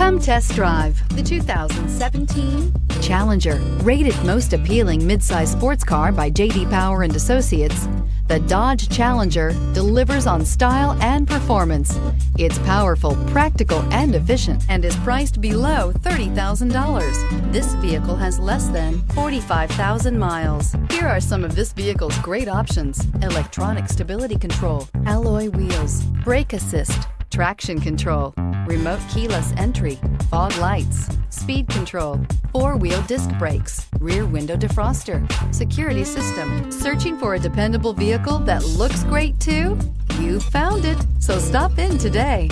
Come test drive the 2017 Challenger. Rated most appealing midsize sports car by J.D. Power and Associates, the Dodge Challenger delivers on style and performance. It's powerful, practical, and efficient, and is priced below $30,000. This vehicle has less than 45,000 miles. Here are some of this vehicle's great options: electronic stability control, alloy wheels, brake assist, traction control, remote keyless entry, fog lights, speed control, four-wheel disc brakes, rear window defroster, security system. Searching for a dependable vehicle that looks great too? You found it, so stop in today.